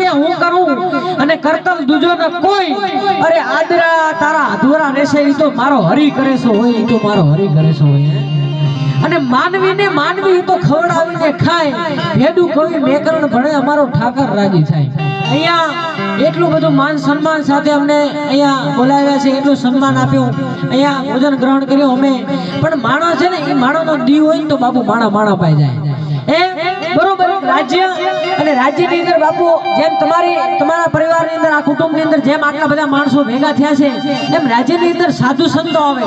કે હું કરું અને કરતલ દુજો ન કોઈ, અરે આદરા તારા અધૂરા રહેશે, ઈ તો મારો હરી કરે છે હોય, ઈ તો મારો હરી કરે છે હોય. અને માનવીને માનવી તો ખવડાવીને ખાય, ભેડું કવિ મેકરણ ભણે અમારો ઠાકર રાજી થાય. અહીંયા એટલું બધું માન સન્માન સાથે અમને અહીંયા બોલાવ્યા છે, એટલું સન્માન આપ્યું, અહીંયા ભોજન ગ્રહણ કર્યું અમે. પણ માણસ છે ને એ માણસનો દીવ હોય તો બાપુ માણા માણા પાઈ જાય. બરોબર રાજ્ય અને રાજ્યની અંદર બાપુ જેમ તમારા પરિવારની અંદર આ કુટુંબની અંદર જેમ આટલા બધા માણસો ભેગા થયા છે, એમ રાજ્યની અંદર સાધુ સંતો આવે,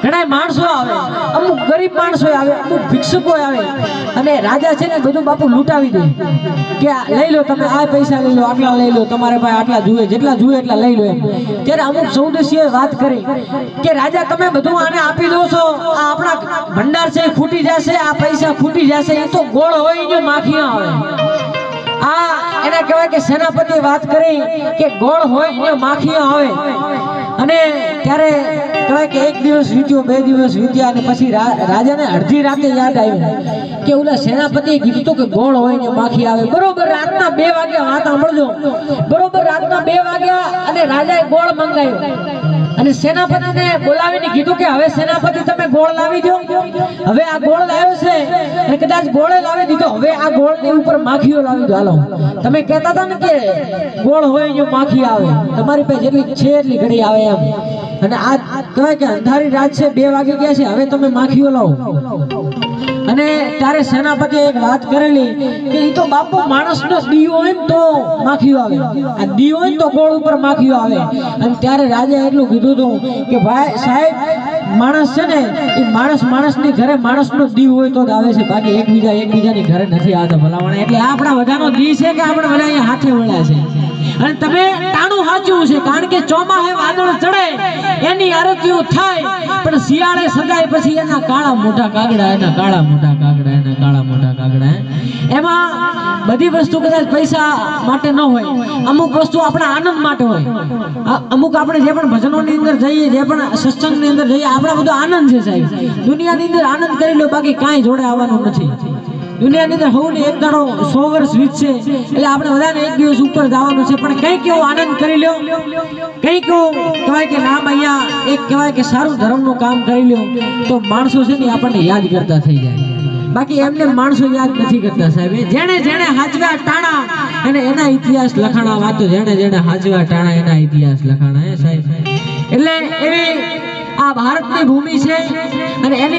ઘણા માણસો આવે, અમુક ગરીબ માણસો આવે, અમુક ભિક્ષુકો આવે, અને રાજા છે ને બધું બાપુ લૂંટાવી દે કે લઈ લો તમે, આ પૈસા લઈ લો, આટલા લઈ લો, તમારે ભાઈ આટલા જોઈએ, જેટલા જોઈએ એટલા લઈ લો. ત્યારે અમુક સૌદેશીઓએ વાત કરી કે રાજા તમે બધું આને આપી દો છો, આ આપણા ભંડાર છે ખૂટી જશે, આ પૈસા ખૂટી જશે, એ તો ગોળ હોય ને માખિયા આવે. આ એને કહેવાય કે સેનાપતિએ વાત કરી કે ગોળ હોય ને માખિયા આવે. અને ત્યારે કહેવાય કે એક દિવસ વીત્યો, બે દિવસ વીત્યા, અને પછી રાજાને અડધી રાતે યાદ આવ્યું કે ઓલા સેનાપતિએ કીધું કે ગોળ હોય ને માખી આવે. બરોબર રાતના 2 વાગ્યા, વાત સાંભળજો, બરોબર રાતના 2 વાગ્યા અને રાજાએ ગોળ મંગાવ્યો અને સેનાપતિને બોલાવીને કીધું કે હવે સેનાપતિ તમે ગોળ લાવી દો. હવે આ ગોળ લાવ્યો છે અને કદાચ ગોળે લાવી દીધો, હવે આ ગોળની ઉપર માખીઓ લાવી દો. હાલો તમે કહેતા હતા ને કે ગોળ હોય ને માખી આવે, તમારી પાસે જેટલી છે એટલી ઘડી આવે એમ. અને આ કહેવાય કે અંધારી રાત છે, 2 વાગી ગયા છે, હવે તમે માખીઓ લાવો. અને ત્યારે સેનાપતિએ એક વાત કરેલી કે ઈ તો બાપુ માણસનો દીવો હોય ને તો માખીઓ આવે, આ દીવો હોય ને તો ગોળ ઉપર માખીઓ આવે. અને ત્યારે રાજાએ એટલું કીધું હતું કે ભાઈ સાહેબ, માણસ છે ને એ માણસની ઘરે માણસનો દીવ હોય તો જ આવે છે, બાકી એકબીજાની ઘરે નથી આવતા ભલામણ. એટલે આપણા બધાનો દી છે કે આપણે બધા અહીંયા હાથે વળ્યા છે. અને તમે તાણું સાચું છે, કારણ કે ચોમાહે વાદળ ચડે એની આરતીઓ થાય, પણ શિયાળે સગાઈ પછી એના કાળા મોટા કાગડા, એના કાળા મોટા કાગડા, એના કાળા મોટા કાગડા. એમાં બધી વસ્તુ કદાચ પૈસા માટે ન હોય, અમુક વસ્તુ આપણા આનંદ માટે હોય. અમુક આપણે જે પણ ભજનોની અંદર જઈએ, જે પણ સત્સંગની અંદર જઈએ, આપણા બધો આનંદ છે સાહેબ. દુનિયાની અંદર આનંદ કરી લો, બાકી કાંઈ જોડે આવવાનું નથી. દુનિયાની અંદર હોવું ને એક દાડો 100 વર્ષ વીતશે, એટલે આપણે બધાને એક દિવસ ઉપર જવાનું છે. પણ કંઈક એવો આનંદ કરી લો, કંઈક એવું કહેવાય કે નામ અહીંયા એક કહેવાય કે સારું ધર્મનું કામ કરી લો, તો માણસો છે ને આપણને યાદ કરતા થઈ જાય. બાકી એમને માણસો યાદ નથી કરતા સાહેબ. જેણે હાચવા ટાણા અને એના ઇતિહાસ લખાણા, વાતો જેણે હાચવા ટાણા એના ઇતિહાસ લખાણા. સાહેબ એટલે એવી આ ભારતની ભૂમિ છે અને એની